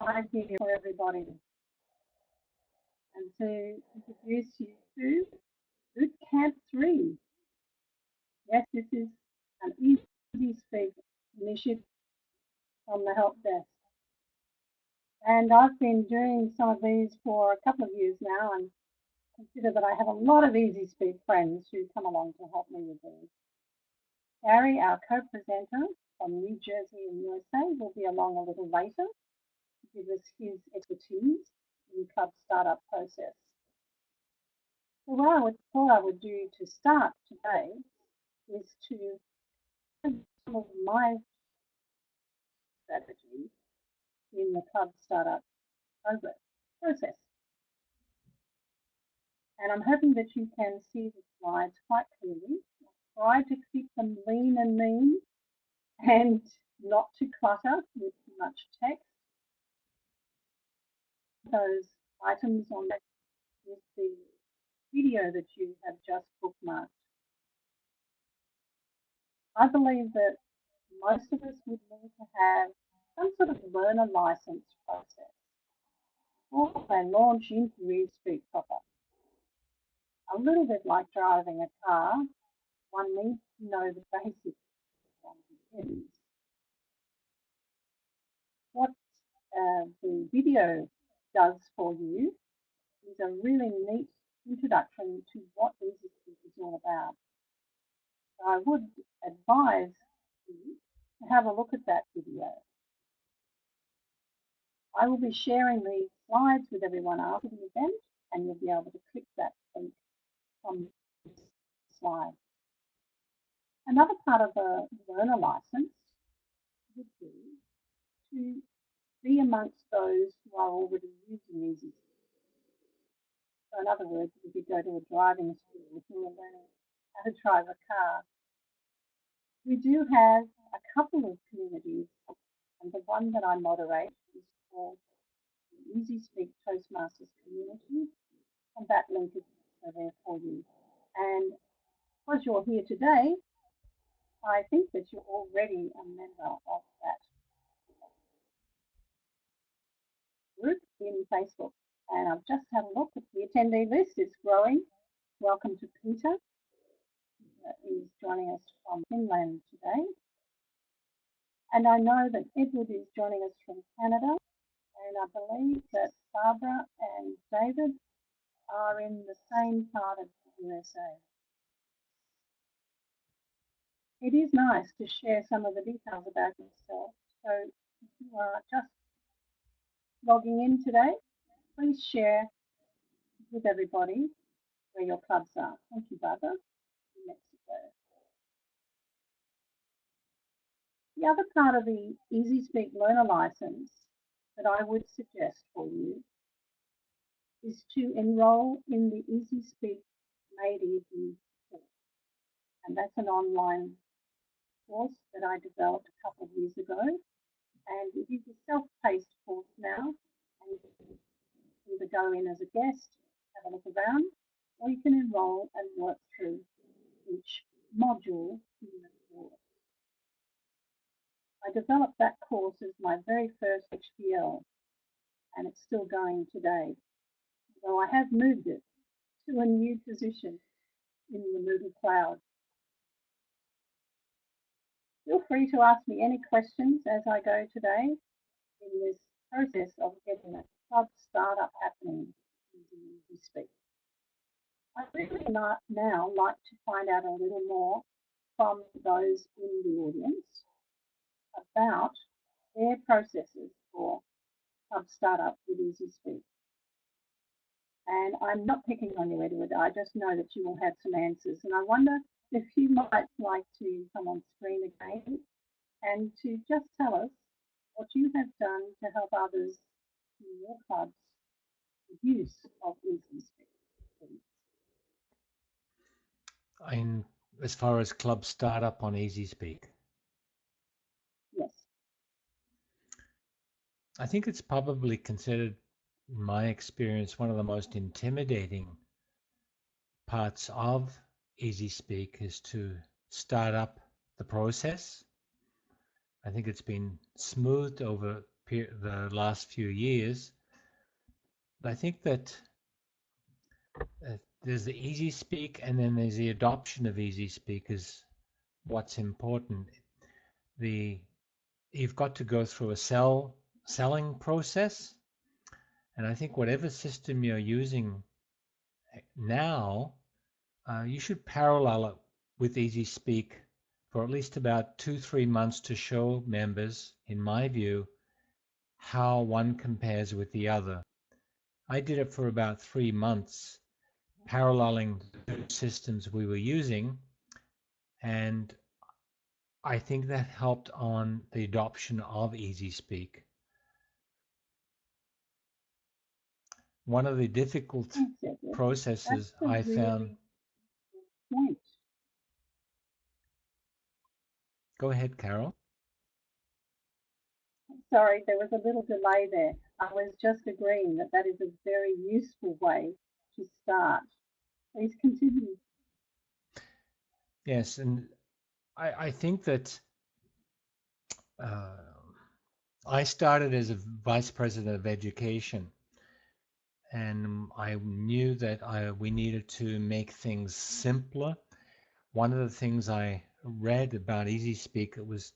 slide here for everybody and to introduce you to Boot Camp 3. Yes, this is an Easy Speak initiative from the help desk. And I've been doing some of these for a couple of years now and consider that I have a lot of Easy Speak friends who come along to help me with these. Gary, our co-presenter from New Jersey in USA, will be along a little later to give us his expertise in the club startup process. So what I thought I would do to start today is to some of my strategies in the club startup process. And I'm hoping that you can see the slides quite clearly. Try to keep them lean and mean and not to clutter with too much text. Those items on that is the video that you have just bookmarked. I believe that most of us would need to have some sort of learner license process before they launch into EasySpeak proper. A little bit like driving a car, one needs to know the basics from the beginning. What the video does for you is a really neat introduction to what EasySpeak is all about. So I would advise you to have a look at that video. I will be sharing the slides with everyone after the event, and you'll be able to click that link from the slide. Another part of the learner license would be to be amongst those who are already using EasySpeak. So in other words, if you go to a driving school, if you're learning how to drive a car, we do have a couple of communities, and the one that I moderate is called the EasySpeak Toastmasters community, and that link is also there for you. And because you're here today, I think that you're already a member of that group in Facebook. And I've just had a look at the attendee list. It's growing. Welcome to Peter, who is joining us from Finland today. And I know that Edward is joining us from Canada. And I believe that Barbara and David are in the same part of the USA. It is nice to share some of the details about yourself. So if you are just logging in today, please share with everybody where your clubs are. Thank you, Barbara, in Mexico. The other part of the EasySpeak Learner License that I would suggest for you is to enroll in the EasySpeak Made Easy course. And that's an online course that I developed a couple of years ago. And it is a self-paced course now. And you can either go in as a guest, have a look around, or you can enroll and work through each module in the course. I developed that course as my very first HPL, and it's still going today. Though I have moved it to a new position in the Moodle Cloud. Feel free to ask me any questions as I go today in this process of getting a club startup happening using EasySpeak. I'd really now like to find out a little more from those in the audience about their processes for club startup with EasySpeak. And I'm not picking on you, Edward. I just know that you will have some answers. And I wonder if you might like to come on screen again and to just tell us what you have done to help others in your clubs with use of EasySpeak. As far as club startup on EasySpeak? Yes. I think it's probably considered, in my experience, one of the most intimidating parts of EasySpeak is to start up the process. I think it's been smoothed over the last few years. But I think that there's the Easy Speak, and then there's the adoption of Easy Speak is what's important. You've got to go through a selling process, and I think whatever system you're using now, you should parallel it with Easy Speak for at least about 2-3 months to show members, in my view, how one compares with the other. I did it for about 3 months, paralleling the systems we were using, and I think that helped on the adoption of Easy Speak. One of the difficult processes I found. Point. Go ahead, Carol. Sorry, there was a little delay there. I was just agreeing that that is a very useful way to start. Please continue. Yes, and I think that I started as a vice president of education, and I knew that we needed to make things simpler. One of the things I read about Easy Speak, it was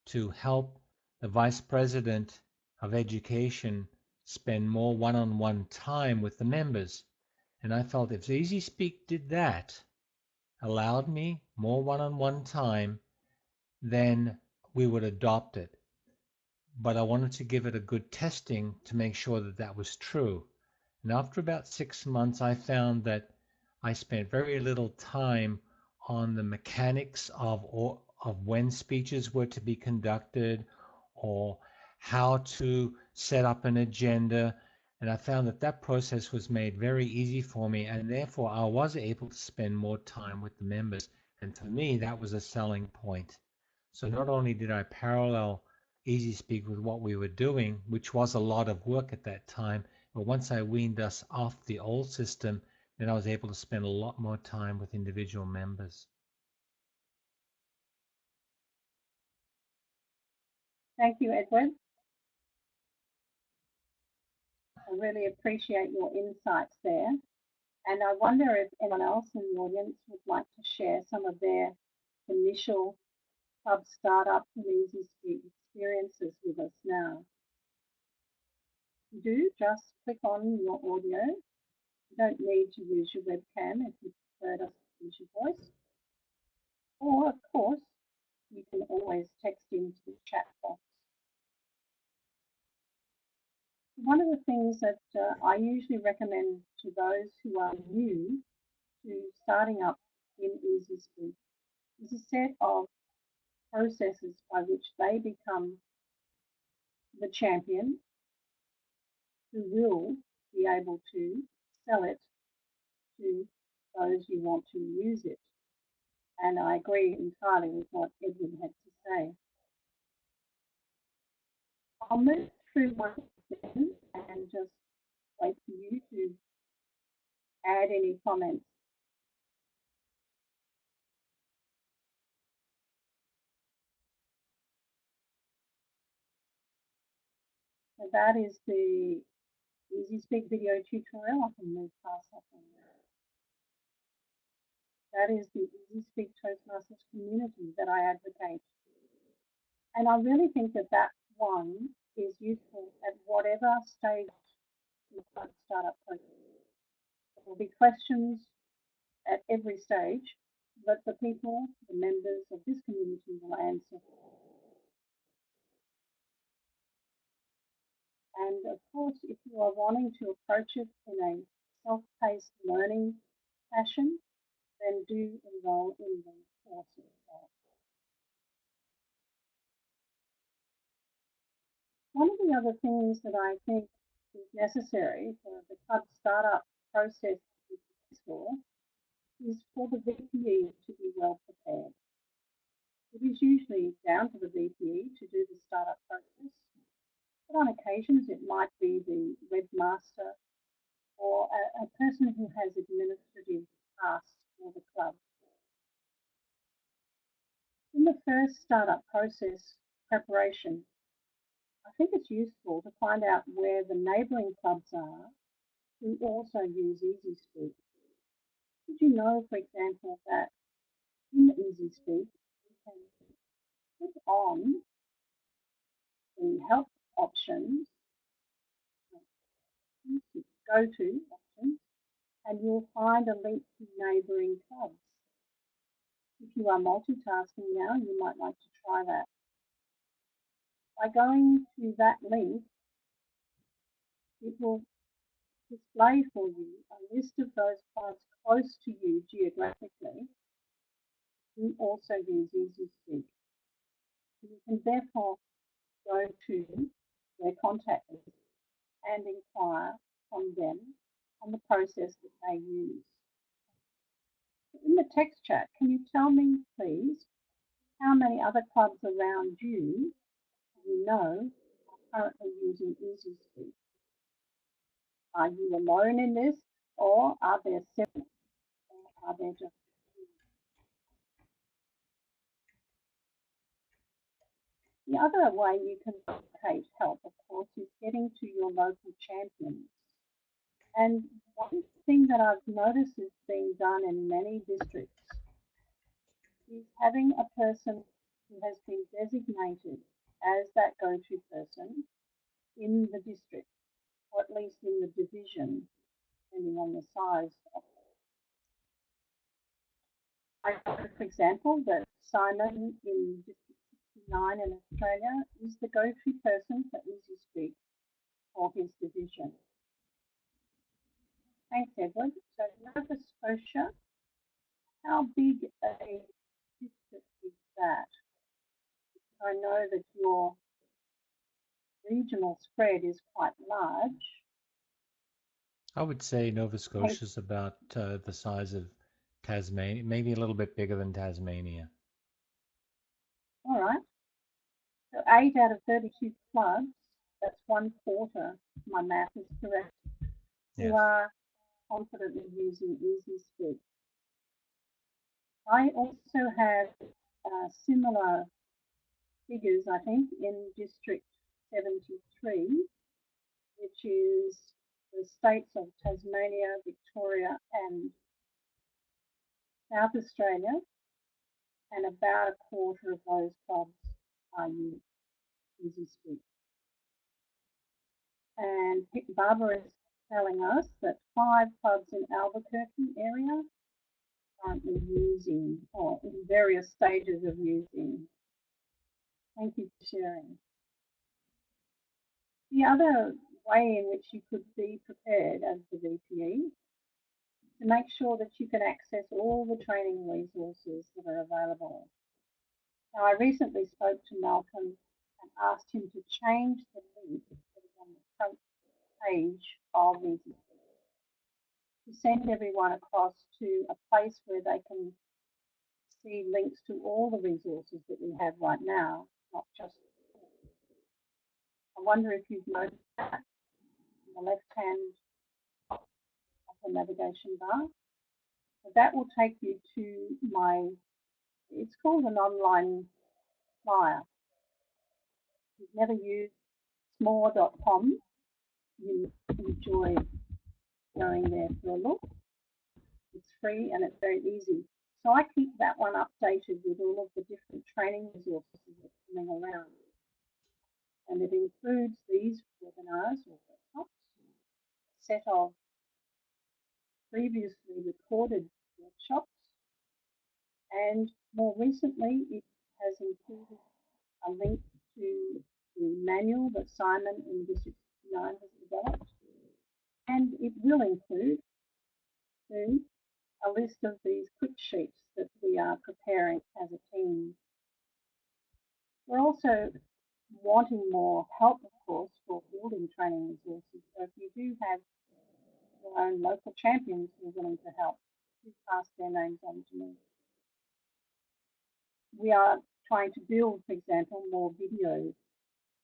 to help the vice president of education spend more one-on-one time with the members. And I felt if Easy Speak did that, allowed me more one-on-one time, then we would adopt it. But I wanted to give it a good testing to make sure that that was true. And after about 6 months, I found that I spent very little time on the mechanics of when speeches were to be conducted or how to set up an agenda. And I found that that process was made very easy for me, and therefore I was able to spend more time with the members. And for me, that was a selling point. So not only did I parallel Easy Speak with what we were doing, which was a lot of work at that time, but once I weaned us off the old system, then I was able to spend a lot more time with individual members. Thank you, Edward. I really appreciate your insights there. And I wonder if anyone else in the audience would like to share some of their initial Club Startup and Easy Speak experiences with us now. Do just click on your audio. You don't need to use your webcam if you prefer to use your voice. Or, of course, you can always text into the chat box. One of the things that I usually recommend to those who are new to starting up in Easy Speak is a set of processes by which they become the champion who will be able to sell it to those who want to use it. And I agree entirely with what Edwin had to say. I'll move through one second and just wait for you to add any comments. So that is the Easy Speak video tutorial. I can move past that one. That is the Easy Speak Toastmasters community that I advocate. And I really think that that one is useful at whatever stage in the startup process. There will be questions at every stage that the people, the members of this community will answer. And of course, if you are wanting to approach it in a self-paced learning fashion, then do enroll in the course itself. One of the other things that I think is necessary for the club startup process to be successful is for the VPE to be well prepared. It is usually down to the VPE to do the startup process, but on occasions it might be the webmaster or a person who has administrative tasks for the club. In the first startup process preparation, I think it's useful to find out where the neighbouring clubs are who also use EasySpeak. Did you know, for example, that in EasySpeak you can click on the help options, go to options, and you'll find a link to neighbouring clubs. If you are multitasking now, you might like to try that. By going to that link, it will display for you a list of those clubs close to you geographically who also use EasySpeak. You can therefore go to their contact list and inquire from them on the process that they use. In the text chat, can you tell me, please, how many other clubs around you know are currently using EasySpeak? Are you alone in this, or are there several, or are there just two? The other way you can locate help, of course, is getting to your local champions. And one thing that I've noticed is being done in many districts is having a person who has been designated as that go-to person in the district, or at least in the division, depending on the size of it. I know, for example, that Simon in District 69 in Australia is the go-to person for EasySpeak for his division. Thanks, Edward. So Nova Scotia, how big a district is that? I know that your regional spread is quite large. I would say Nova Scotia is about the size of Tasmania, maybe a little bit bigger than Tasmania. All right. So 8 out of 32 clubs, that's 1/4, if my math is correct, Yes. who are confidently using EasySpeak. I also have similar figures, I think, in District 73, which is the states of Tasmania, Victoria and South Australia, and about 1/4 of those clubs are using EasySpeak. And Barbara is telling us that 5 clubs in Albuquerque area currently using, or in various stages of using. Thank you for sharing. The other way in which you could be prepared as the VPE is to make sure that you can access all the training resources that are available. Now, I recently spoke to Malcolm and asked him to change the link that is on the front page of EasySpeak to send everyone across to a place where they can see links to all the resources that we have right now, not just. I wonder if you've noticed that in the left-hand top of the navigation bar. So that will take you to my, it's called an online flyer. If you've never used smore.com, you enjoy going there for a look. It's free and it's very easy. So I keep that one updated with all of the different training resources that are coming around. And it includes these webinars or workshops, a set of previously recorded workshops, and more recently it has included a link to the manual that Simon in District 69 has developed, and it will include soon a list of these quick sheets that we are preparing as a team. We're also wanting more help, of course, for building training resources. So if you do have your own local champions who are willing to help, please pass their names on to me. We are trying to build, for example, more videos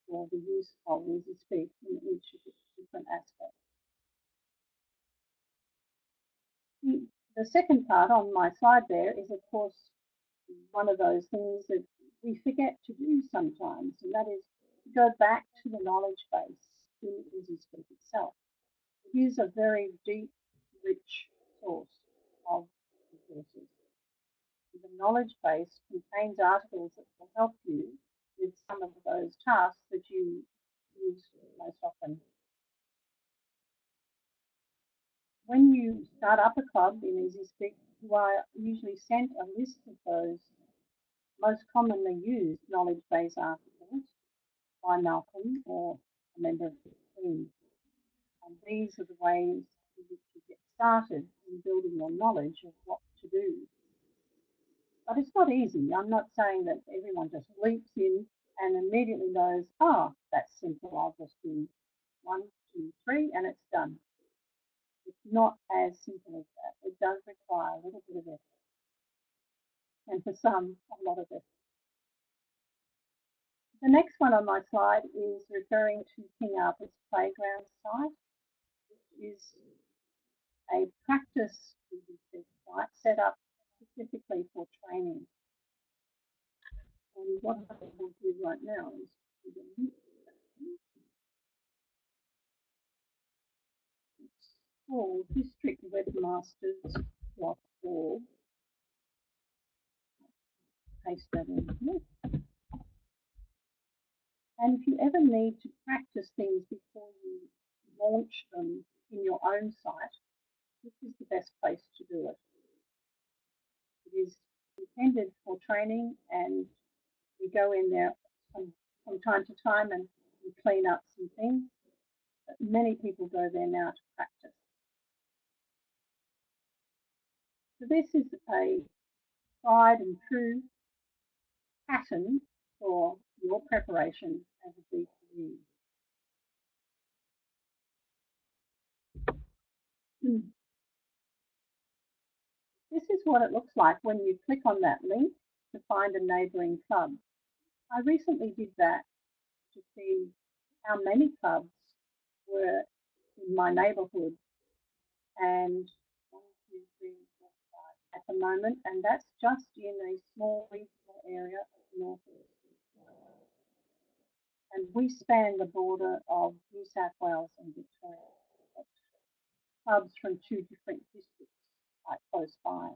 for the use of EasySpeak in each of its different aspects. The second part on my slide there is, of course, one of those things that we forget to do sometimes, and that is go back to the knowledge base in EasySpeak itself. It is a very deep, rich source of resources. The knowledge base contains articles that will help you with some of those tasks that you use most often. When you start up a club in EasySpeak, you are usually sent a list of those most commonly used knowledge base articles by Malcolm or a member of the team. And these are the ways in which you get started in building your knowledge of what to do. But it's not easy. I'm not saying that everyone just leaps in and immediately knows, oh, that's simple. I'll just do 1, 2, 3, and it's done. It's not as simple as that. It does require a little bit of effort. And for some, a lot of effort. The next one on my slide is referring to King Arthur's Playground site, which is a practice site set up specifically for training. And what I will do right now is it's called districtwebmasters.org. Paste that in here. And if you ever need to practice things before you launch them in your own site, this is the best place to do it. It is intended for training, and we go in there from time to time and we clean up some things. But many people go there now to practice. So this is a tried and true pattern for your preparation as a BPE. This is what it looks like when you click on that link to find a neighbouring club. I recently did that to see how many clubs were in my neighbourhood, and 1, 2, 3, 4, 5 at the moment, and that's just in a small regional area of the northeast. And we span the border of New South Wales and Victoria. Clubs from 2 different districts quite close by.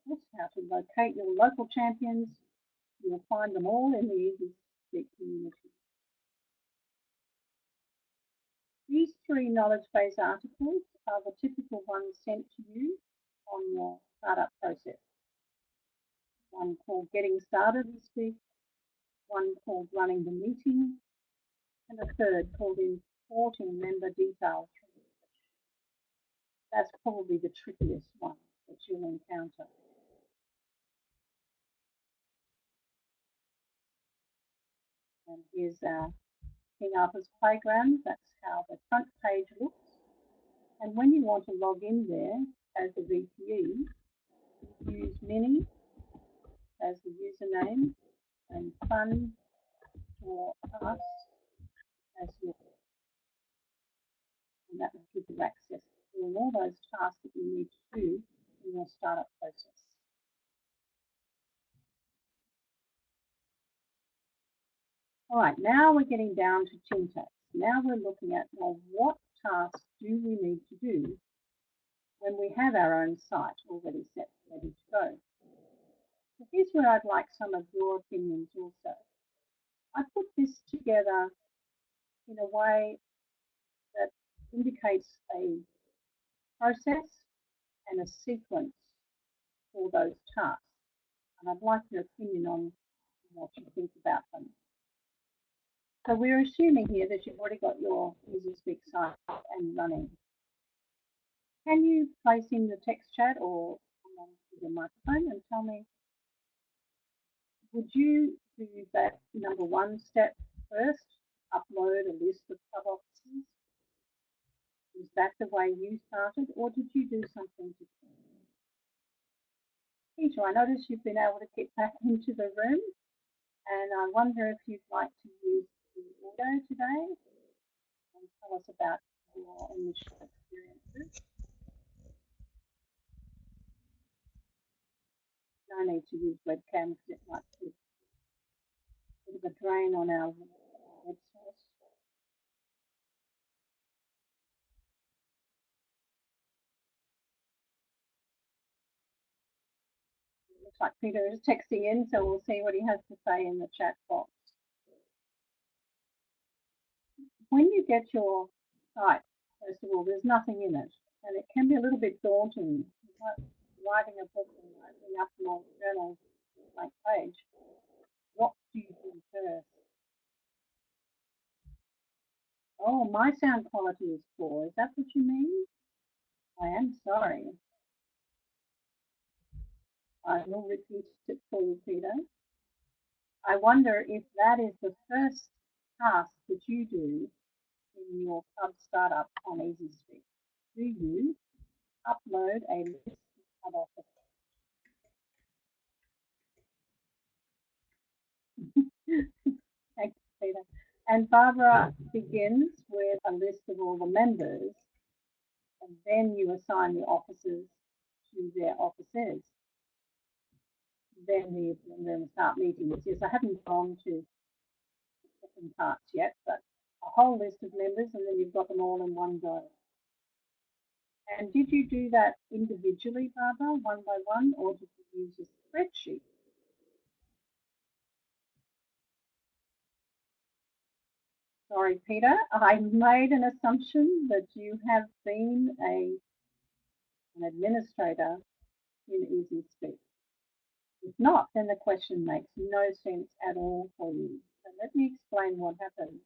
That's how to locate your local champions. You'll find them all in the EasySpeak community. These 3 knowledge base articles are the typical ones sent to you on your startup process. One called Getting Started with Speak, one called Running the Meeting, and a third called Importing Member Details. That's probably the trickiest one that you'll encounter. And here's our King Arthur's Playground. That's how the front page looks. And when you want to log in there as a VPE, use Mini as the username and Fun for Us as your, and that will give you access to doing all those tasks that you need to do in your startup process. All right, now we're getting down to syntax. Now we're looking at, well, what tasks do we need to do when we have our own site already set, ready to go? So here's where I'd like some of your opinions also. I put this together in a way that indicates a process and a sequence for those tasks. And I'd like your opinion on what you think about them. So we're assuming here that you've already got your EasySpeak site up and running. Can you place in the text chat or come on to the microphone and tell me, would you do that number 1 step first, upload a list of club officers? Is that the way you started, or did you do something different? Peter, I notice you've been able to get back into the room, and I wonder if you'd like to use the audio today and tell us about your initial experiences. No need to use webcam because it might put a bit of a drain on our web source. Looks like Peter is texting in, so we'll see what he has to say in the chat box. When you get your site, first of all, there's nothing in it, and it can be a little bit daunting. Writing a book and opening up your journal blank page. What do you do first? Oh, my sound quality is poor. Is that what you mean? I am sorry. I will repeat it for you, Peter. I wonder if that is the first task that you do in your club startup on EasySpeak. Do you upload a list of club officers? Thanks, Peter. And Barbara begins with a list of all the members, and then you assign the officers to their offices. Then we start meetings. Yes, I haven't gone to the second parts yet, but a whole list of members, and then you've got them all in one go. And did you do that individually, Barbara, one by one, or did you use a spreadsheet? Sorry, Peter, I made an assumption that you have been an administrator in EasySpeak. If not, then the question makes no sense at all for you. So let me explain what happened.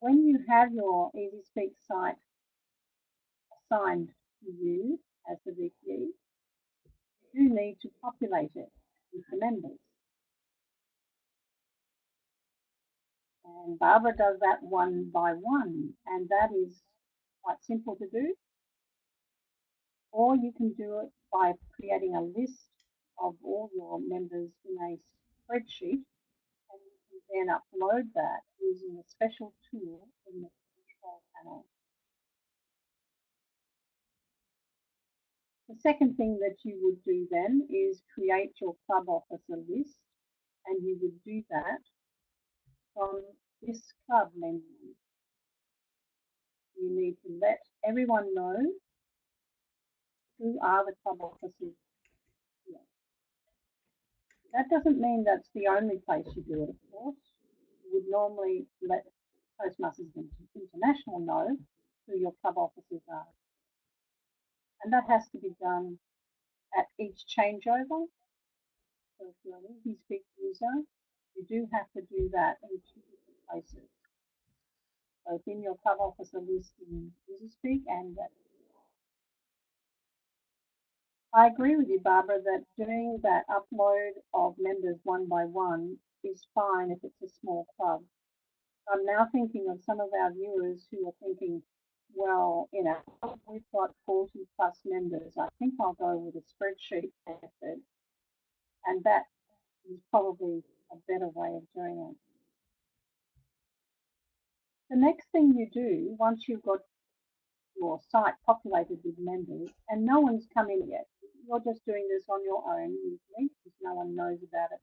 When you have your EasySpeak site assigned to you as the VP, you need to populate it with the members. And Barbara does that one by one, and that is quite simple to do. Or you can do it by creating a list of all your members in a spreadsheet, and you can then upload that using a special tool in the control panel. The second thing that you would do then is create your club officer list, and you would do that from this club menu. You need to let everyone know who are the club officers here. That doesn't mean that's the only place you do it, of course. You would normally let Toastmasters International know who your club officers are. And that has to be done at each changeover. So if you're an EasySpeak user, you do have to do that in two different places. Both in your club officer list in EasySpeak and that. I agree with you, Barbara, that doing that upload of members one by one is fine if it's a small club. I'm now thinking of some of our viewers who are thinking, well, you know, we've got 40 plus members. I think I'll go with a spreadsheet method. And that is probably a better way of doing it. The next thing you do, once you've got your site populated with members, and no one's come in yet, you're just doing this on your own usually, because no one knows about it.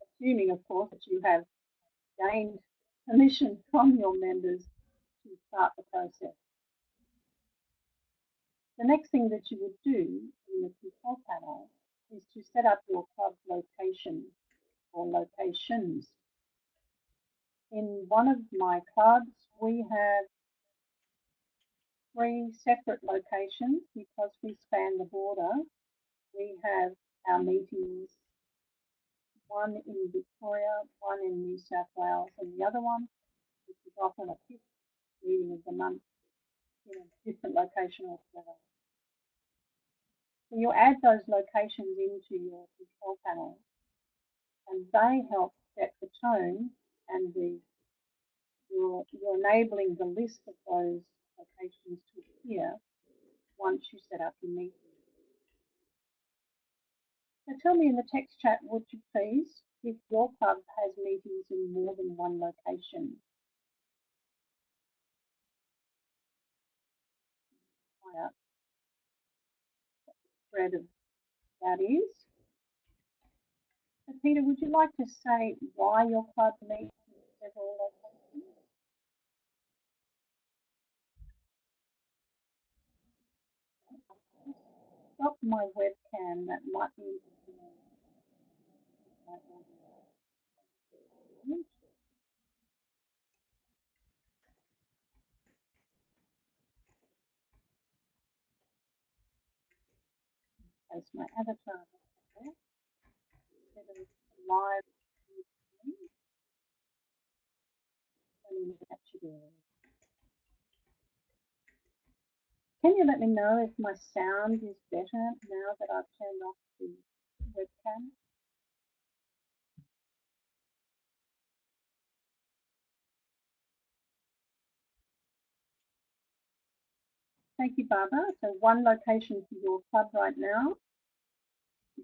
Assuming, of course, that you have gained permission from your members to start the process. The next thing that you would do in the control panel is to set up your club location or locations. In one of my clubs, we have 3 separate locations because we span the border. We have our meetings, one in Victoria, one in New South Wales, and the other one, which is often a 5th meeting of the month, in a different location altogether. So you add those locations into your control panel, and they help set the tone, and you're enabling the list of those locations to appear once you set up your meeting. So tell me in the text chat, would you please, if your club has meetings in more than one location? spread of that is. So Peter, would you like to say why your club meets in several locations? Stop my webcam, that might be my audio. As my avatar there, instead of live Can you let me know if my sound is better now that I've turned off the webcam? Thank you, Barbara. So one location for your club right now,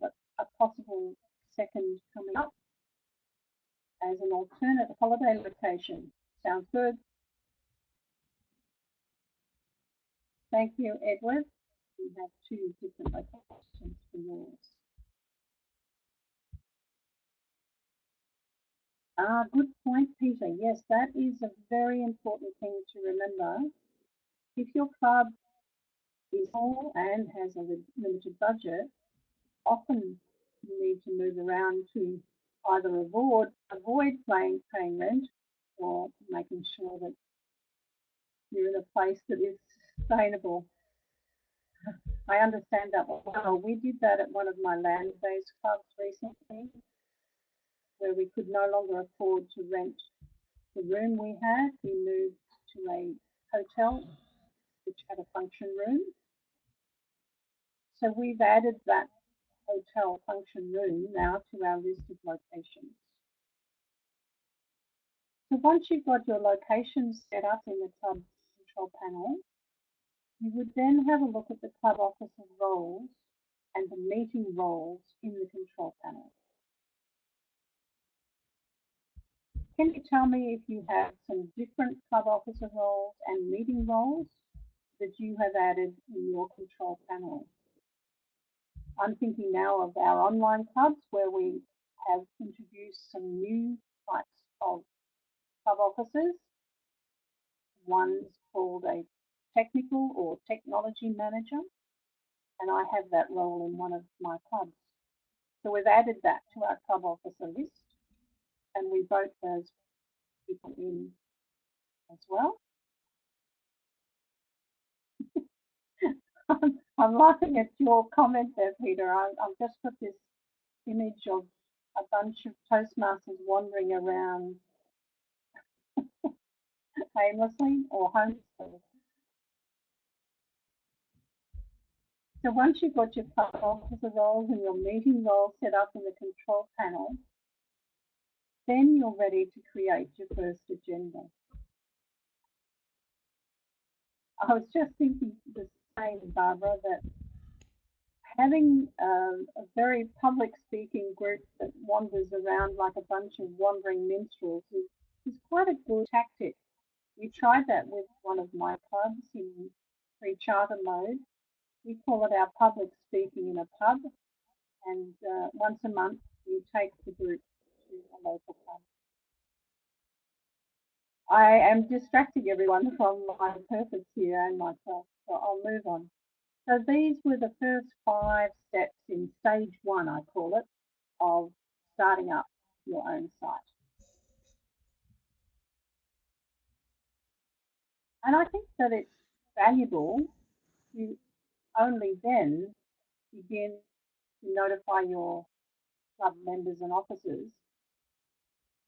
but a possible second coming up as an alternate holiday location. Sounds good. Thank you, Edward. We have two different locations for yours. Good point, Peter. Yes, that is a very important thing to remember. If your club is small and has a limited budget, often you need to move around to either avoid paying rent or making sure that you're in a place that is sustainable. I understand that well. We did that at one of my land-based clubs recently, where we could no longer afford to rent the room we had. We moved to a hotel which had a function room. So we've added that hotel function room now to our list of locations. So once you've got your locations set up in the club control panel, you would then have a look at the club officer roles and the meeting roles in the control panel. Can you tell me if you have some different club officer roles and meeting roles that you have added in your control panel? I'm thinking now of our online clubs where we have introduced some new types of club officers. One's called a technical or technology manager, and I have that role in one of my clubs. So we've added that to our club officer list, and we vote those people in as well. I'm laughing at your comment there, Peter. I've just got this image of a bunch of Toastmasters wandering around aimlessly or homelessly. So once you've got your club officer roles and your meeting roles set up in the control panel, then you're ready to create your first agenda. I was just thinking the same, Barbara, that having a very public speaking group that wanders around like a bunch of wandering minstrels is quite a good tactic. We tried that with one of my clubs in pre-charter mode. We call it our public speaking in a pub, and once a month we take the group to a local pub. I am distracting everyone from my purpose here and myself, so I'll move on. So these were the first 5 steps in stage 1, I call it, of starting up your own site. And I think that it's valuable to only then begin to notify your club members and officers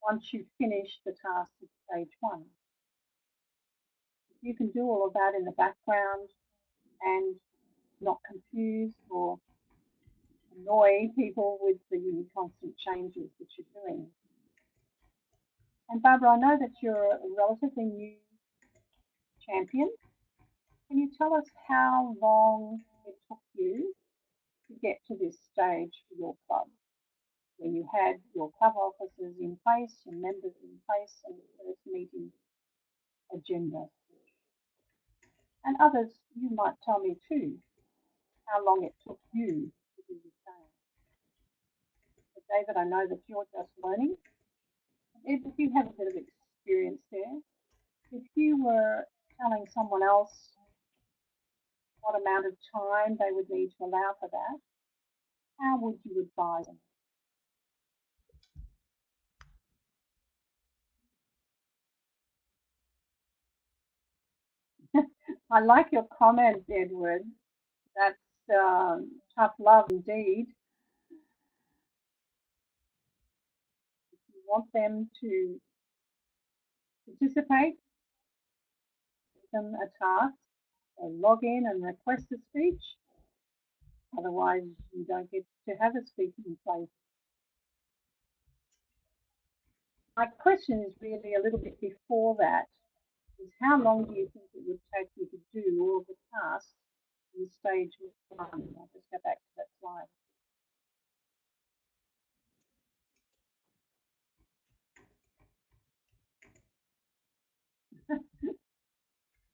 once you've finished the task of stage 1. You can do all of that in the background and not confuse or annoy people with the constant changes that you're doing. And Barbara, I know that you're a relatively new champion. Can you tell us how long it took you to get to this stage for your club, where you had your club officers in place, your members in place, and the first meeting agenda? And others, you might tell me too, how long it took you to do the same. But David, I know that you're just learning. If you have a bit of experience there, if you were telling someone else what amount of time they would need to allow for that, how would you advise them? I like your comment, Edward. That's tough love indeed. You want them to participate, give them a task, log in and request a speech. Otherwise, you don't get to have a speaking place. My question is really a little bit before that, is how long do you think it would take you to do all of the tasks in stage one? I'll just go back to that slide.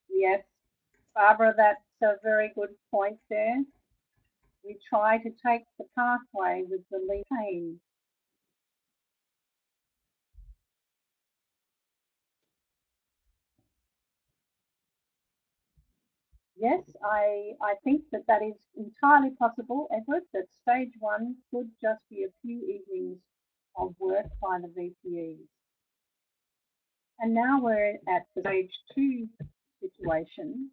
Yes, Barbara, that's a very good point there. We try to take the pathway with the least pain. Yes, I think that that is entirely possible, Edward, that stage one could just be a few evenings of work by the VPEs. And now we're at the stage two situation.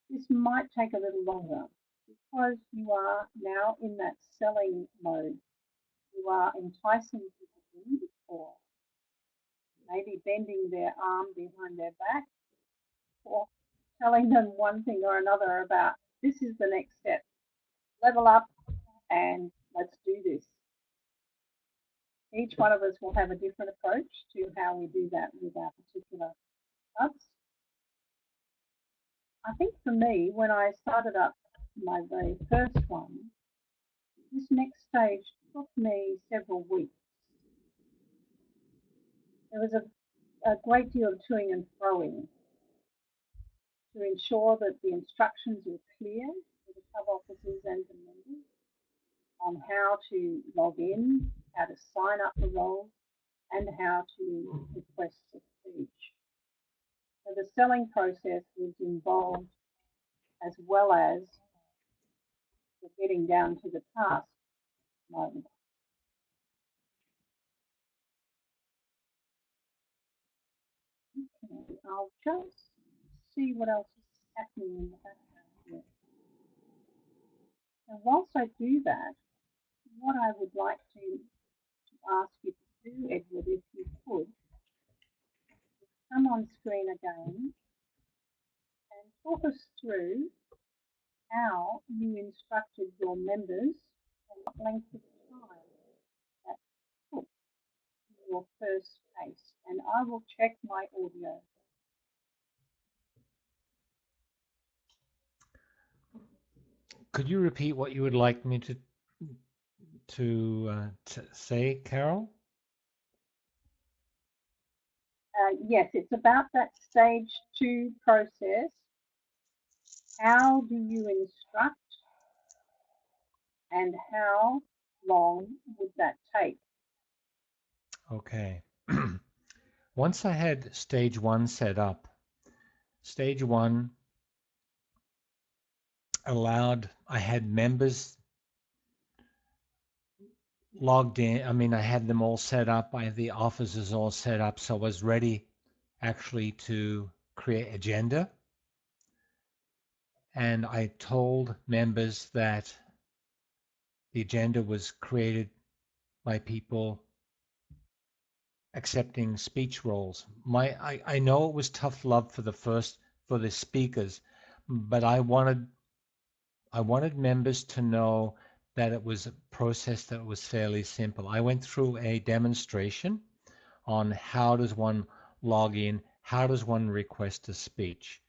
This might take a little longer because you are now in that selling mode. You are enticing people in, or maybe bending their arm behind their back, or telling them one thing or another about this is the next step. Level up and let's do this. Each one of us will have a different approach to how we do that with our particular clubs. I think for me, when I started up my very first one, this next stage took me several weeks. There was a great deal of toing and froing to ensure that the instructions were clear for the club officers and the members on how to log in, how to sign up for roles, and how to request a speech. So the selling process was involved as well as the getting down to the task moment. Okay, I'll just see what else is happening in the background here. And whilst I do that, what I would like to ask you to do, Edward, if you could, come on screen again and talk us through how you instructed your members and what length of time that took in your first case. And I will check my audio. Could you repeat what you would like me to say, Carol? Yes, it's about that stage two process. How do you instruct and how long would that take? Okay. Once I had stage one set up, stage one I had members logged in. I mean, I had them all set up. I had the offices all set up. So I was ready actually to create agenda. And I told members that the agenda was created by people accepting speech roles. I know it was tough love for the speakers, but I wanted members to know that it was a process that was fairly simple. I went through a demonstration on how does one log in, how does one request a speech,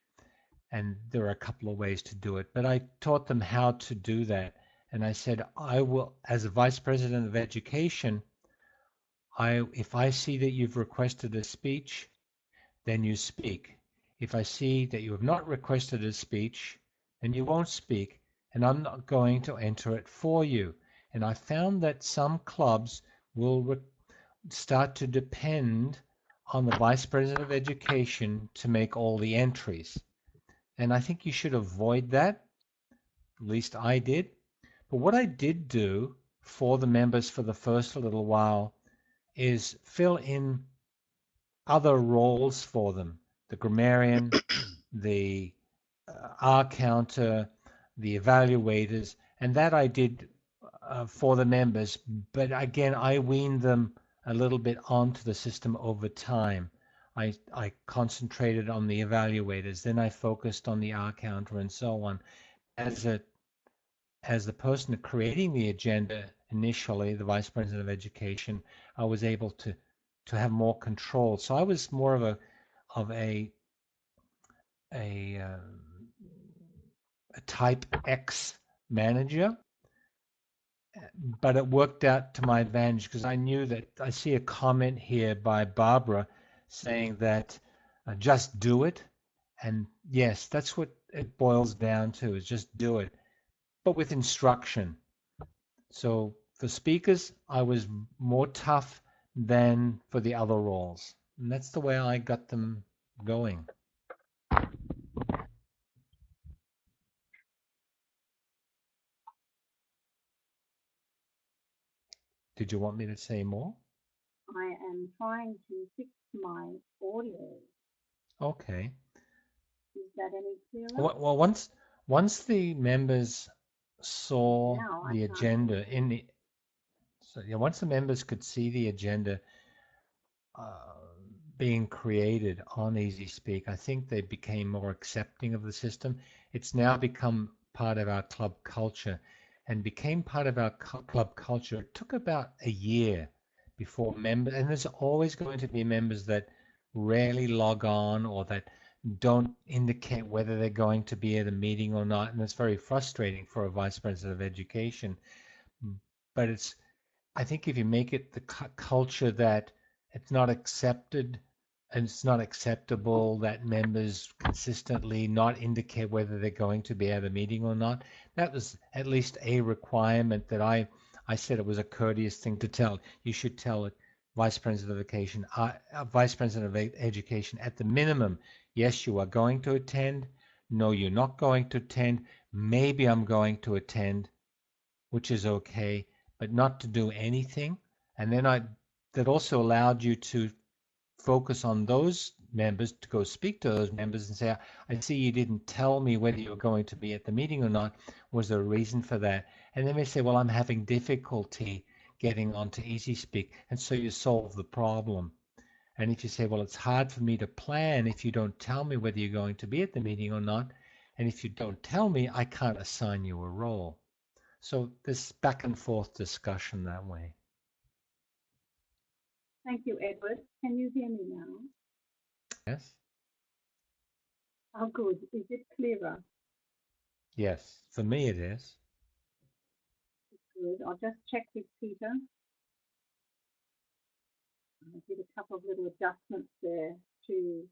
and there are a couple of ways to do it. But I taught them how to do that, and I said, I will, as a vice president of education, if I see that you've requested a speech, then you speak. If I see that you have not requested a speech, then you won't speak. and I'm not going to enter it for you. And I found that some clubs will start to depend on the Vice President of Education to make all the entries. And I think you should avoid that. At least I did. But what I did do for the members for the first little while is fill in other roles for them. The grammarian, the R counter, the evaluators, and that I did for the members. But again, I weaned them a little bit onto the system over time. I concentrated on the evaluators, then I focused on the R counter and so on. As the person creating the agenda initially, the Vice President of Education, I was able to have more control. So I was more of a type X manager, but it worked out to my advantage because I knew that I see a comment here by Barbara saying that just do it. And yes, that's what it boils down to, is just do it, but with instruction. So for speakers, I was more tough than for the other roles. And that's the way I got them going. Did you want me to say more? I am trying to fix my audio. Okay. Is that any clearer? Well, once the members saw Now I the can't. agenda in the so yeah, once the members could see the agenda being created on EasySpeak, I think they became more accepting of the system. It's now become part of our club culture and became part of our club culture. It took about a year before members, and there's always going to be members that rarely log on or that don't indicate whether they're going to be at a meeting or not, and it's very frustrating for a vice president of education. But I think if you make it the culture that it's not accepted and it's not acceptable that members consistently not indicate whether they're going to be at a meeting or not, that was at least a requirement that I said it was a courteous thing to tell. You should tell it, Vice President of Education, Vice President of Education, at the minimum, yes, you are going to attend. No, you're not going to attend. Maybe I'm going to attend, which is okay, but not to do anything. And then that also allowed you to focus on those members, to go speak to those members and say, I see you didn't tell me whether you were going to be at the meeting or not. Was there a reason for that? And they may say, well, I'm having difficulty getting onto EasySpeak. And so you solve the problem. And if you say, well, it's hard for me to plan if you don't tell me whether you're going to be at the meeting or not. And if you don't tell me, I can't assign you a role. So this back and forth discussion that way. Thank you, Edward. Can you hear me now? Yes? Oh, good. Is it clearer? Yes, for me it is. Good. I'll just check with Peter. I did a couple of little adjustments there to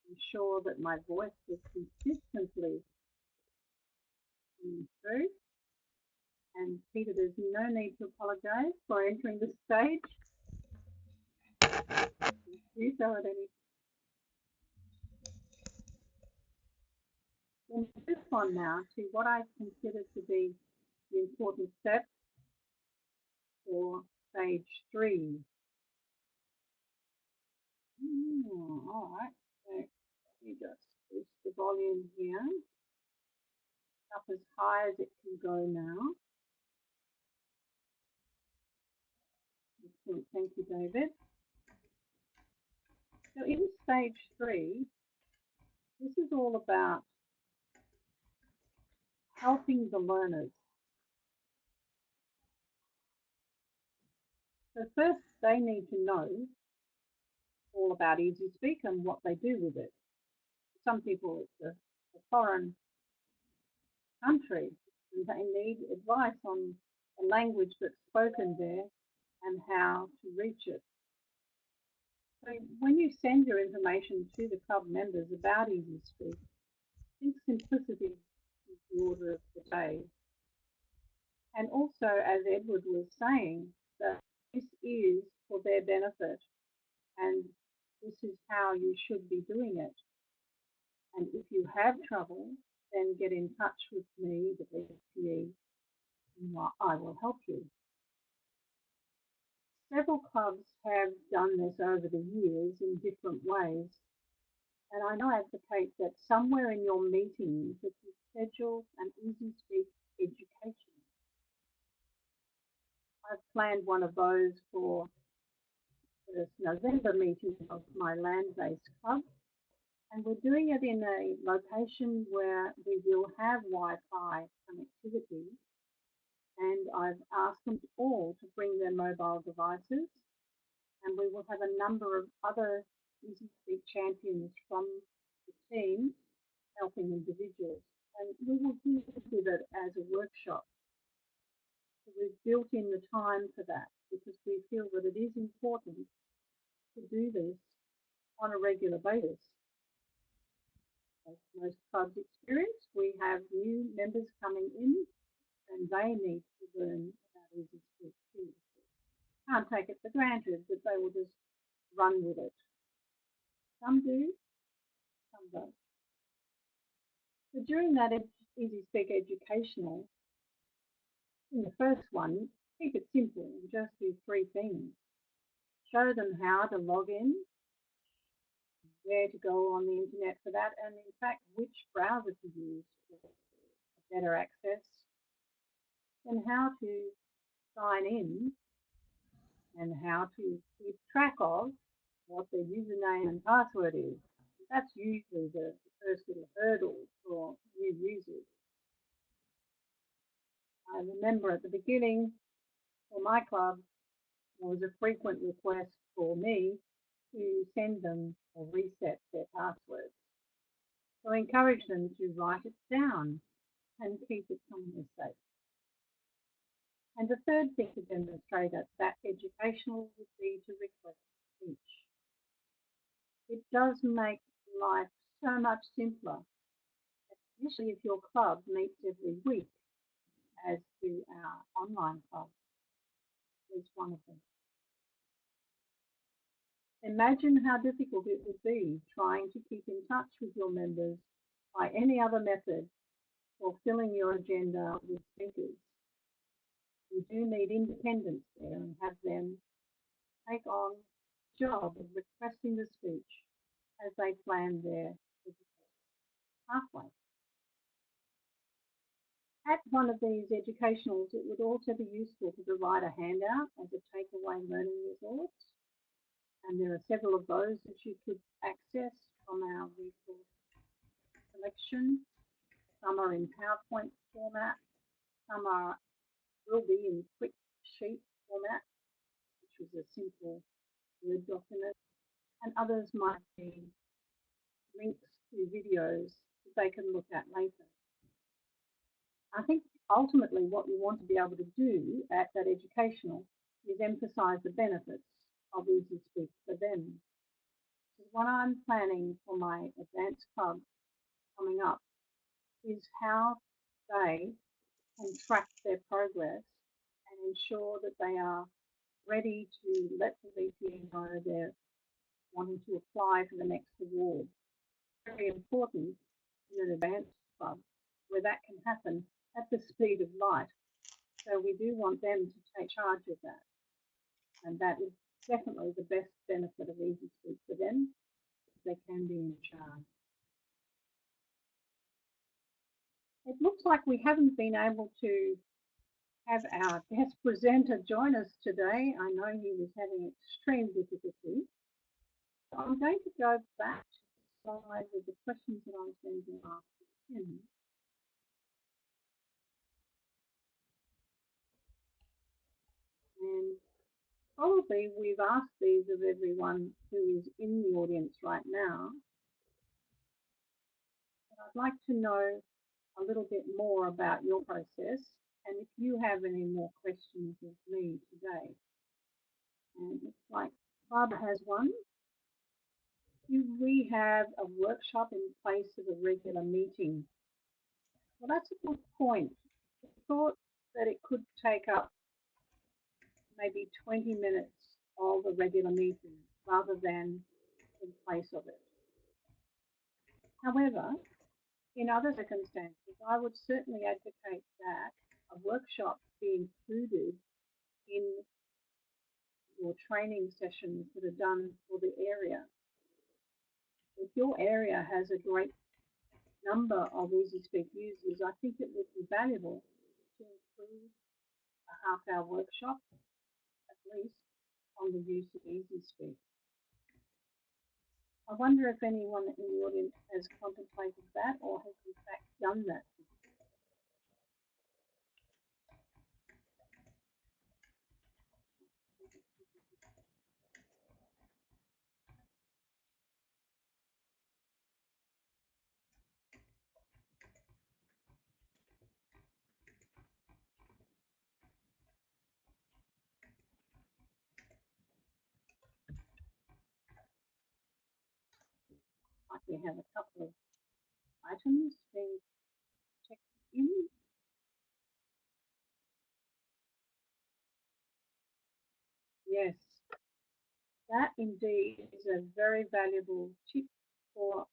ensure that my voice was consistently coming through. And Peter, there's no need to apologise for entering the stage. You so at any. We'll move on now to what I consider to be the important step for stage 3. All right, so let me just boost the volume here up as high as it can go now. Thank you, David. So in stage 3, this is all about helping the learners. So first, they need to know all about EasySpeak and what they do with it. Some people, it's a foreign country and they need advice on the language that's spoken there and how to reach it. So when you send your information to the club members about EasySpeak, I think simplicity is the order of the day. And also, as Edward was saying, that this is for their benefit and this is how you should be doing it. And if you have trouble, then get in touch with me, the BPE, and I will help you. Several clubs have done this over the years in different ways, and I now advocate that somewhere in your meetings that you schedule an Easy Speak education. I've planned one of those for the November meeting of my land-based club, and we're doing it in a location where we will have Wi-Fi connectivity, and I've asked them all to bring their mobile devices, and we will have a number of other Easy Speak champions from the team helping individuals, and we will do it as a workshop. So we've built in the time for that because we feel that it is important to do this on a regular basis. As most clubs experience, we have new members coming in and they need to learn about Easy Speak too. Can't take it for granted that they will just run with it. Some do, some don't. So during that Easy Speak educational, in the first one, keep it simple and just do 3 things. Show them how to log in, where to go on the internet for that, and in fact, which browser to use for better access, and how to sign in, and how to keep track of what their username and password is. That's usually the first little hurdle for new users. I remember at the beginning, for my club, there was a frequent request for me to send them or reset their passwords. So I encourage them to write it down and keep it somewhere safe. And the third thing to demonstrate at that educational would be to request speech. It does make life so much simpler, especially if your club meets every week, as do our online club, at least one of them. Imagine how difficult it would be trying to keep in touch with your members by any other method or filling your agenda with speakers. You do need independence there and have them take on the job of requesting the speech as they plan their pathway. At one of these educationals, it would also be useful to provide a handout as a takeaway learning resource. And there are several of those that you could access from our resource collection. Some are in PowerPoint format, some will be in quick sheet format, which is a simple Word document, and others might be links to videos that they can look at later. I think ultimately what we want to be able to do at that educational is emphasise the benefits of Easy Speak for them. What I'm planning for my advanced club coming up is how they can track their progress and ensure that they are ready to let the VPE know they're wanting to apply for the next award. Very important in an advanced club where that can happen at the speed of light. So we do want them to take charge of that. And that is definitely the best benefit of Easy Speak for them. They can be in charge. It looks like we haven't been able to have our guest presenter join us today. I know he was having extreme difficulty. So I'm going to go back to the slide with the questions that I was going to ask him. And probably we've asked these of everyone who is in the audience right now. But I'd like to know a little bit more about your process and if you have any more questions of me today. And it's like Barbara has one. Do we have a workshop in place of a regular meeting? Well, that's a good point. I thought that it could take up maybe 20 minutes of a regular meeting rather than in place of it. However, in other circumstances, I would certainly advocate that a workshop be included in your training sessions that are done for the area. If your area has a great number of EasySpeak users, I think it would be valuable to include a half-hour workshop, at least, on the use of EasySpeak. I wonder if anyone in the audience has contemplated that or has in fact done that. Like we have a couple of items being checked in. Yes, that indeed is a very valuable tip for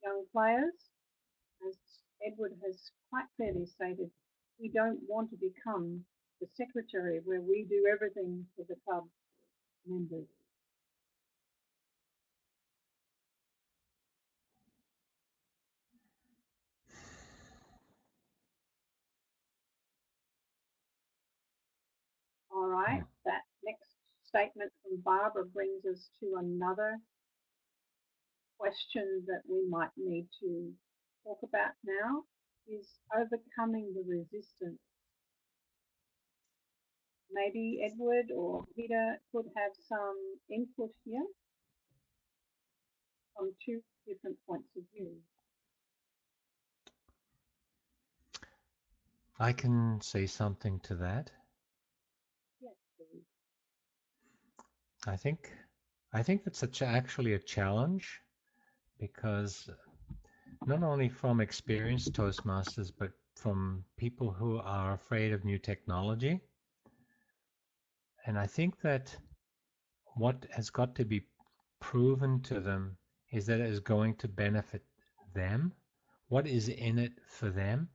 young players. As Edward has quite clearly stated, we don't want to become the secretary where we do everything for the club members. All right, that next statement from Barbara brings us to another question that we might need to talk about now, is overcoming the resistance. Maybe Edward or Peter could have some input here from two different points of view. I can say something to that. Yes, please. I think that's actually a challenge, because not only from experienced Toastmasters, but from people who are afraid of new technology. And I think that what has got to be proven to them is that it is going to benefit them, what is in it for them,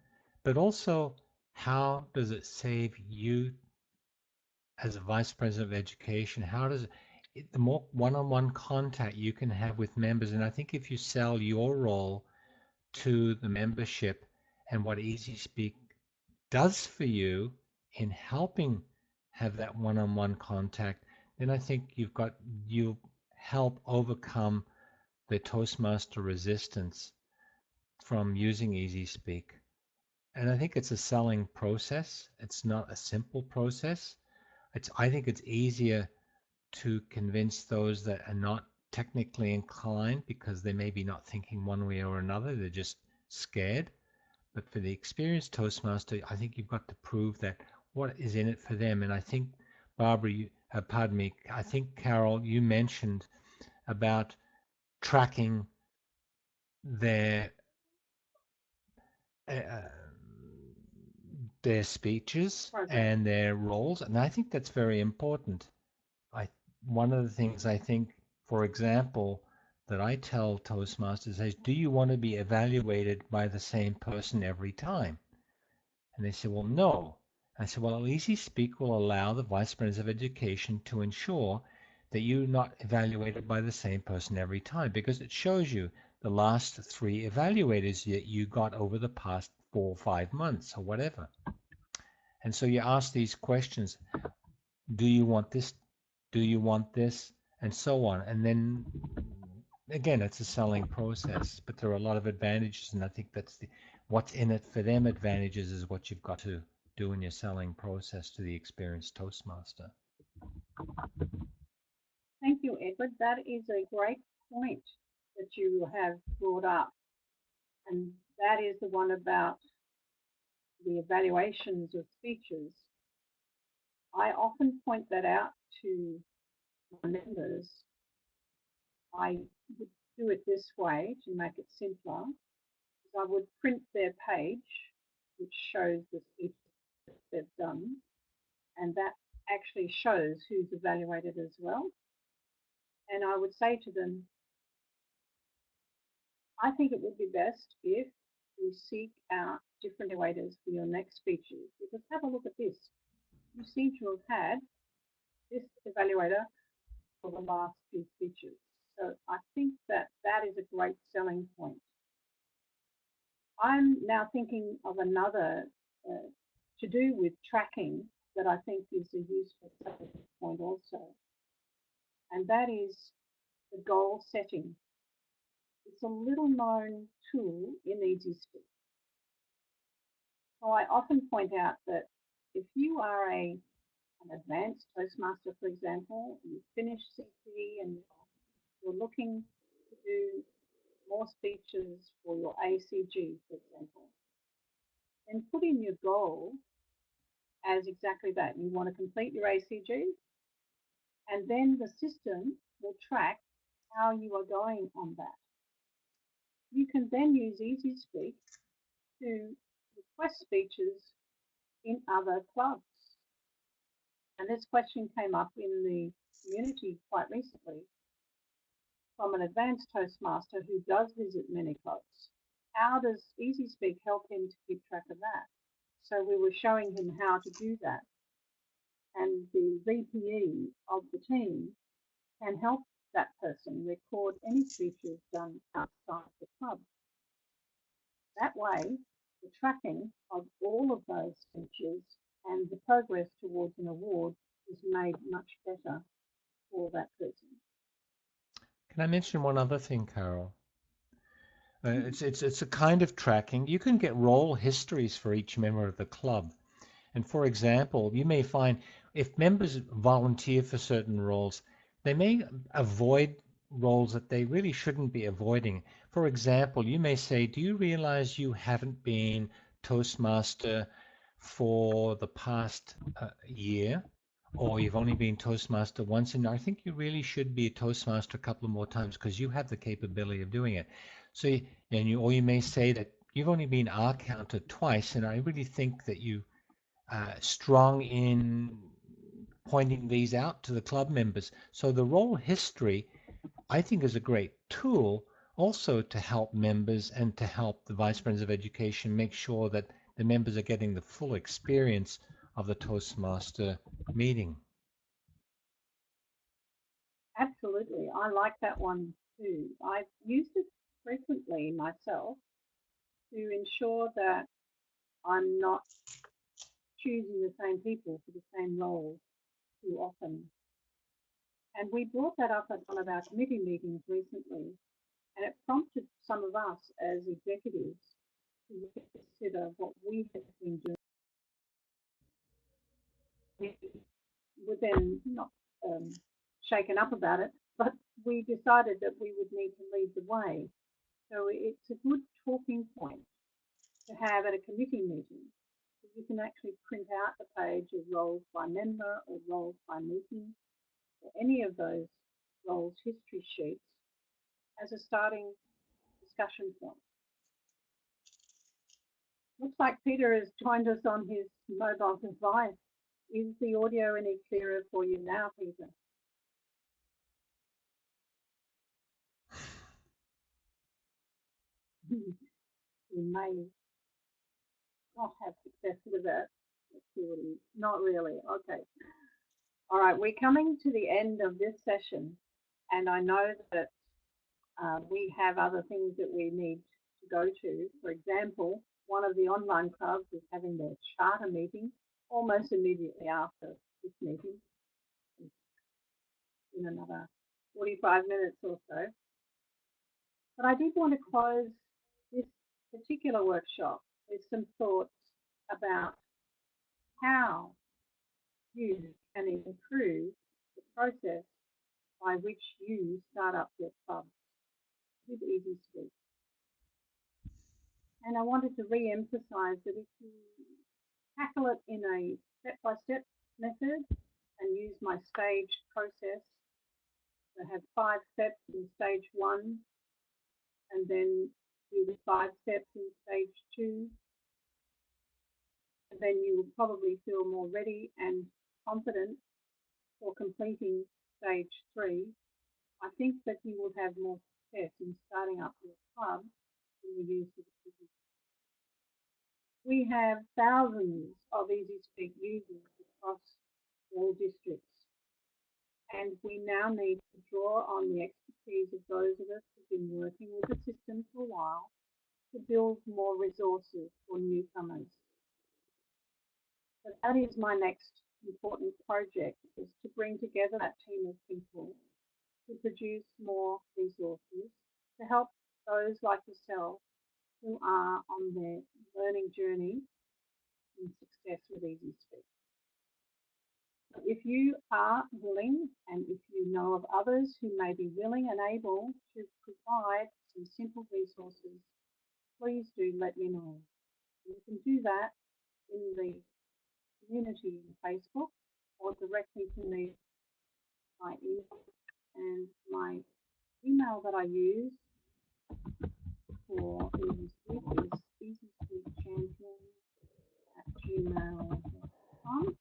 but also how does it save you as a vice president of education. How does it, the more one-on-one contact you can have with members, and I think if you sell your role to the membership and what EasySpeak does for you in helping have that one-on-one contact, then I think you help overcome the Toastmaster resistance from using EasySpeak. And I think it's a selling process. It's not a simple process. I think it's easier to convince those that are not technically inclined because they may be not thinking one way or another. They're just scared. But for the experienced Toastmaster, I think you've got to prove that what is in it for them. And I think, Barbara, pardon me, I think, Carol, you mentioned about tracking their speeches and their roles. And I think that's very important. One of the things I think, for example, that I tell Toastmasters is, do you want to be evaluated by the same person every time? And they say, well, no. I said, well, EasySpeak will allow the Vice President of Education to ensure that you're not evaluated by the same person every time, because it shows you the last 3 evaluators that you got over the past 4 or 5 months or whatever. And so you ask these questions: do you want this? Do you want this? And so on. And then again, it's a selling process, but there are a lot of advantages, and I think that's what's in it for them advantages is what you've got to do in your selling process to the experienced Toastmaster. Thank you, Edward. That is a great point that you have brought up. And that is the one about the evaluations of speeches. I often point that out to my members. I would do it this way to make it simpler. I would print their page, which shows the speech they've done, and that actually shows who's evaluated as well. And I would say to them, I think it would be best if you seek out different evaluators for your next speeches, because have a look at this. You seem to have had this evaluator for the last few speeches. So I think that that is a great selling point. I'm now thinking of another to do with tracking that I think is a useful point also, and that is the goal setting. It's a little known tool in EasySpeak. So I often point out that if you are an advanced Toastmaster, for example, you finish CP and you're looking to do more speeches for your ACG, for example, then put in your goal as exactly that. You want to complete your ACG, and then the system will track how you are going on that. You can then use EasySpeak to request speeches in other clubs. And this question came up in the community quite recently from an advanced Toastmaster who does visit many clubs. How does EasySpeak help him to keep track of that? So we were showing him how to do that. And the VPE of the team can help that person record any speeches done outside the club. That way, the tracking of all of those speeches and the progress towards an award is made much better for that person. Can I mention one other thing, Carol? It's a kind of tracking. You can get role histories for each member of the club. And for example, you may find if members volunteer for certain roles, they may avoid roles that they really shouldn't be avoiding. For example, you may say, do you realize you haven't been Toastmaster for the past year? Or you've only been Toastmaster once, and I think you really should be a Toastmaster a couple of more times because you have the capability of doing it. So, or you may say that you've only been R-counter twice, and I really think that you strong in pointing these out to the club members. So the role history, I think, is a great tool also to help members and to help the Vice President of Education make sure that the members are getting the full experience of the Toastmaster meeting. Absolutely. I like that one too. I've used it frequently myself to ensure that I'm not choosing the same people for the same roles too often. And we brought that up at one of our committee meetings recently, and it prompted some of us as executives to consider what we had been doing. We were then not shaken up about it, but we decided that we would need to lead the way. So it's a good talking point to have at a committee meeting. You can actually print out the page of roles by member or roles by meeting, or any of those roles history sheets as a starting discussion point. Looks like Peter has joined us on his mobile device. Is the audio any clearer for you now, Peter? We may not have success with that. Not really. Okay. All right. We're coming to the end of this session, and I know that we have other things that we need to go to. For example, one of the online clubs is having their charter meeting almost immediately after this meeting, in another 45 minutes or so. But I did want to close this particular workshop with some thoughts about how you can improve the process by which you start up your club with EasySpeak. And I wanted to re-emphasize that if you tackle it in a step-by-step method and use my stage process, I have 5 steps in stage 1, and then do the 5 steps in stage 2, and then you will probably feel more ready and confident for completing stage 3. I think that you will have more success in starting up your club in the use of Easy. We have thousands of Easy Speak users across all districts, and we now need to draw on the expertise of those of us who've been working with the system for a while to build more resources for newcomers. So that is my next important project, is to bring together that team of people to produce more resources to help those like yourself who are on their learning journey in success with Easy Speak. If you are willing, and if you know of others who may be willing and able to provide some simple resources, please do let me know. You can do that in the community in Facebook or directly to me by email. And my email that I use for Easy Speak is easyspeakchampion@gmail.com.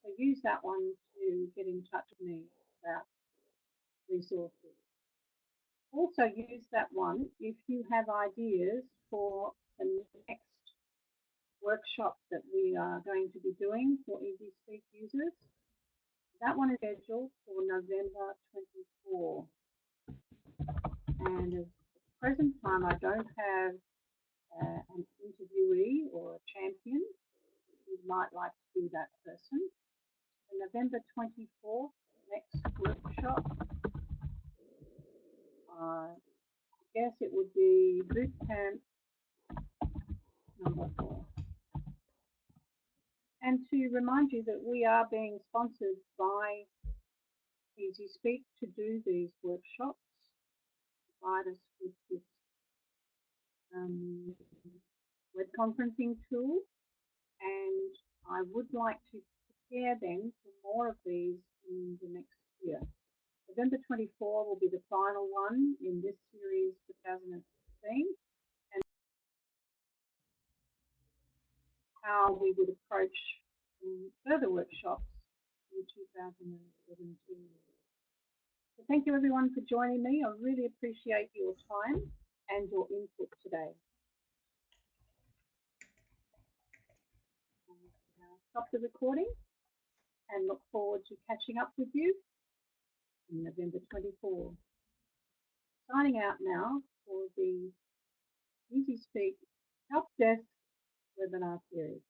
So use that one to get in touch with me about resources. Also use that one if you have ideas for the next workshop that we are going to be doing for Easy Speak users. That one is scheduled for November 24. And at the present time, I don't have an interviewee or a champion who might like to be that person. So November 24th, next workshop, I guess it would be boot camp number 4. And to remind you that we are being sponsored by Easy Speak to do these workshops, provide us with this web conferencing tool, and I would like to prepare them for more of these in the next year. November 24 will be the final one in this series 2016, and how we would approach further workshops in 2017. So thank you everyone for joining me. I really appreciate your time and your input today. Stop the recording and look forward to catching up with you in November 24. Signing out now for the Easy Speak Help Desk webinar series.